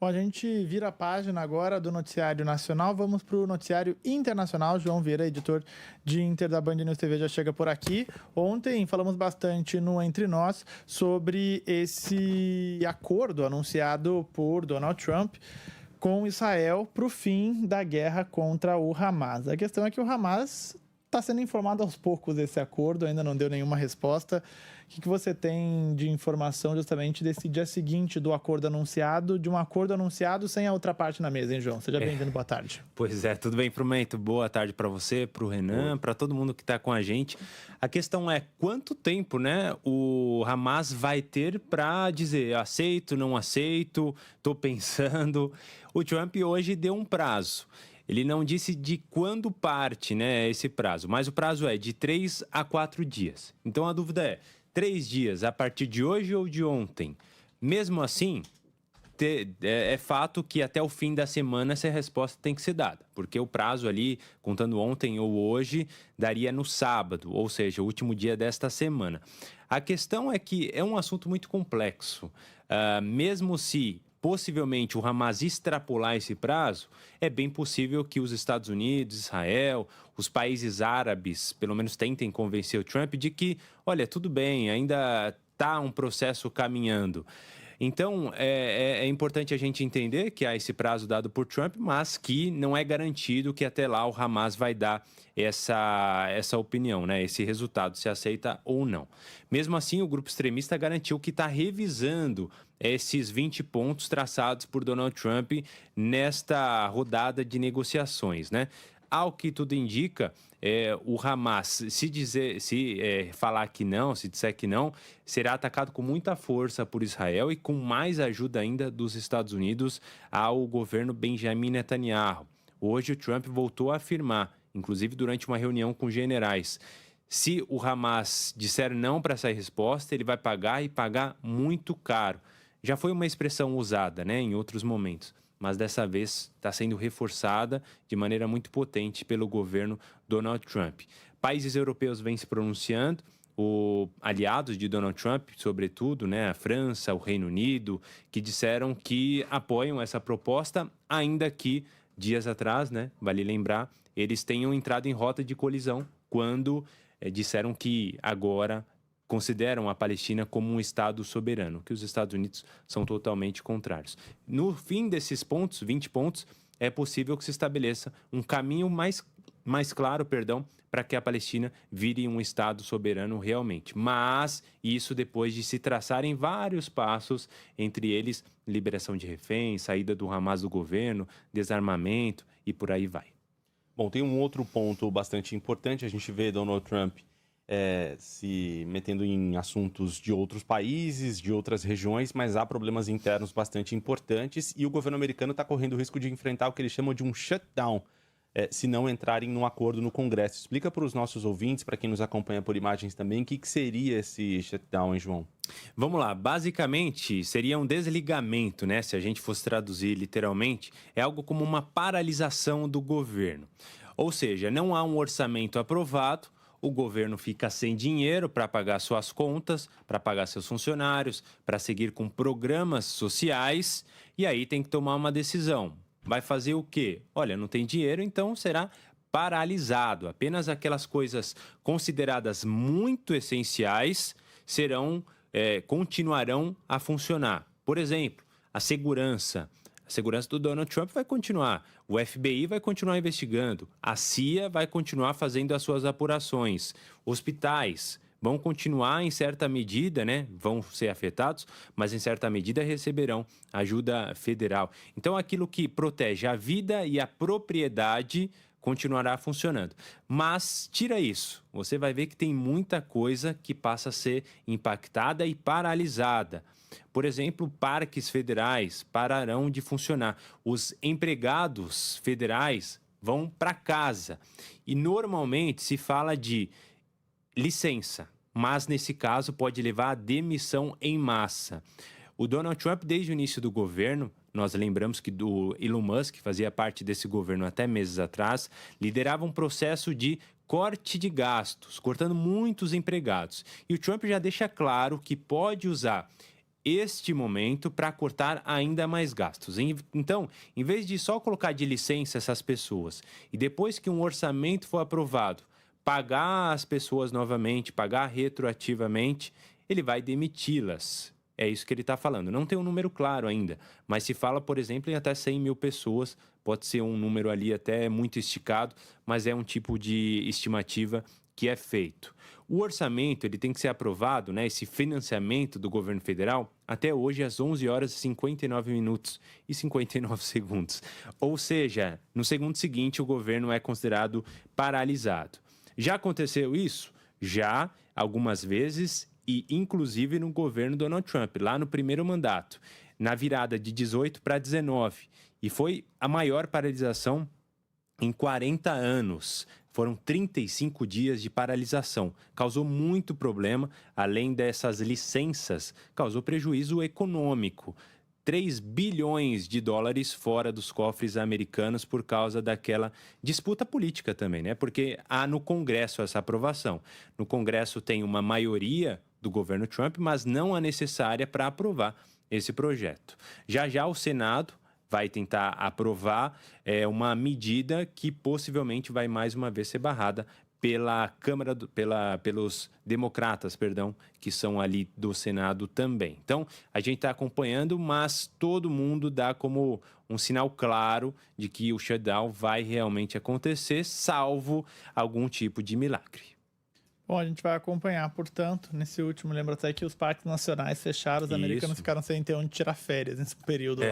Bom, a gente vira a página agora do noticiário nacional, vamos para o noticiário internacional. João Vieira, editor de Inter da Band News TV, já chega por aqui. Ontem falamos bastante no Entre Nós sobre esse acordo anunciado por Donald Trump com Israel para o fim da guerra contra o Hamas. A questão é que o Hamas está sendo informado aos poucos desse acordo, ainda não deu nenhuma resposta. O que você tem de informação justamente desse dia seguinte do acordo anunciado, de um acordo anunciado sem a outra parte na mesa, hein, João? Seja bem-vindo, boa tarde. Pois é, tudo bem, Prumento? Boa tarde para você, para o Renan, para todo mundo que está com a gente. A questão é quanto tempo, né, o Hamas vai ter para dizer aceito, não aceito, estou pensando. O Trump hoje deu um prazo. Ele não disse de quando parte, né, esse prazo, mas o prazo é de 3 a 4 dias. Então a dúvida é, 3 dias a partir de hoje ou de ontem? Mesmo assim, é fato que até o fim da semana essa resposta tem que ser dada, porque o prazo ali, contando ontem ou hoje, daria no sábado, ou seja, o último dia desta semana. A questão é que é um assunto muito complexo, mesmo se possivelmente o Hamas extrapolar esse prazo, é bem possível que os Estados Unidos, Israel, os países árabes, pelo menos tentem convencer o Trump de que, olha, tudo bem, ainda está um processo caminhando. Então, é importante a gente entender que há esse prazo dado por Trump, mas que não é garantido que até lá o Hamas vai dar essa opinião, né? Esse resultado, se aceita ou não. Mesmo assim, o grupo extremista garantiu que está revisando esses 20 pontos traçados por Donald Trump nesta rodada de negociações, né? Ao que tudo indica, o Hamas, se falar que não, se disser que não, será atacado com muita força por Israel e com mais ajuda ainda dos Estados Unidos ao governo Benjamin Netanyahu. Hoje o Trump voltou a afirmar, inclusive durante uma reunião com generais, se o Hamas disser não para essa resposta, ele vai pagar e pagar muito caro. Já foi uma expressão usada, né, em outros momentos, mas dessa vez está sendo reforçada de maneira muito potente pelo governo Donald Trump. Países europeus vêm se pronunciando, aliados de Donald Trump, sobretudo, né, a França, o Reino Unido, que disseram que apoiam essa proposta, ainda que dias atrás, né, vale lembrar, eles tenham entrado em rota de colisão quando disseram que agora consideram a Palestina como um Estado soberano, que os Estados Unidos são totalmente contrários. No fim desses pontos, 20 pontos, é possível que se estabeleça um caminho mais claro, para que a Palestina vire um Estado soberano realmente. Mas isso depois de se traçarem vários passos, entre eles liberação de reféns, saída do Hamas do governo, desarmamento e por aí vai. Bom, tem um outro ponto bastante importante, a gente vê Donald Trump se metendo em assuntos de outros países, de outras regiões, mas há problemas internos bastante importantes e o governo americano está correndo o risco de enfrentar o que eles chamam de um shutdown, se não entrarem num acordo no Congresso. Explica para os nossos ouvintes, para quem nos acompanha por imagens também, o que seria esse shutdown, hein, João? Vamos lá, basicamente seria um desligamento, né? Se a gente fosse traduzir literalmente, é algo como uma paralisação do governo. Ou seja, não há um orçamento aprovado, o governo fica sem dinheiro para pagar suas contas, para pagar seus funcionários, para seguir com programas sociais, e aí tem que tomar uma decisão. Vai fazer o quê? Olha, não tem dinheiro, então será paralisado. Apenas aquelas coisas consideradas muito essenciais continuarão a funcionar. Por exemplo, a segurança. A segurança do Donald Trump vai continuar, o FBI vai continuar investigando, a CIA vai continuar fazendo as suas apurações, hospitais vão continuar em certa medida, né, vão ser afetados, mas em certa medida receberão ajuda federal. Então aquilo que protege a vida e a propriedade continuará funcionando. Mas tira isso, você vai ver que tem muita coisa que passa a ser impactada e paralisada. Por exemplo, parques federais pararão de funcionar. Os empregados federais vão para casa. E normalmente se fala de licença, mas nesse caso pode levar à demissão em massa. O Donald Trump, desde o início do governo, nós lembramos que do Elon Musk, que fazia parte desse governo até meses atrás, liderava um processo de corte de gastos, cortando muitos empregados. E o Trump já deixa claro que pode usar este momento para cortar ainda mais gastos. Então, em vez de só colocar de licença essas pessoas e depois que um orçamento for aprovado, pagar as pessoas novamente, pagar retroativamente, ele vai demiti-las. É isso que ele está falando. Não tem um número claro ainda, mas se fala, por exemplo, em até 100 mil pessoas. Pode ser um número ali até muito esticado, mas é um tipo de estimativa que é feito. O orçamento ele tem que ser aprovado, né, esse financiamento do governo federal, até hoje às 11 horas e 59 minutos e 59 segundos. Ou seja, no segundo seguinte o governo é considerado paralisado. Já aconteceu isso? Já, algumas vezes, e inclusive no governo Donald Trump, lá no primeiro mandato, na virada de 18 para 19. E foi a maior paralisação em 40 anos. Foram 35 dias de paralisação. Causou muito problema, além dessas licenças, causou prejuízo econômico. 3 bilhões de dólares fora dos cofres americanos por causa daquela disputa política também, né? Porque há no Congresso essa aprovação. No Congresso tem uma maioria do governo Trump, mas não a necessária para aprovar esse projeto. Já o Senado vai tentar aprovar uma medida que possivelmente vai mais uma vez ser barrada pela Câmara, pelos democratas, que são ali do Senado também. Então, a gente está acompanhando, mas todo mundo dá como um sinal claro de que o shutdown vai realmente acontecer, salvo algum tipo de milagre. Bom, a gente vai acompanhar, portanto, nesse último, lembra até que os parques nacionais fecharam, os americanos ficaram sem ter onde tirar férias nesse período.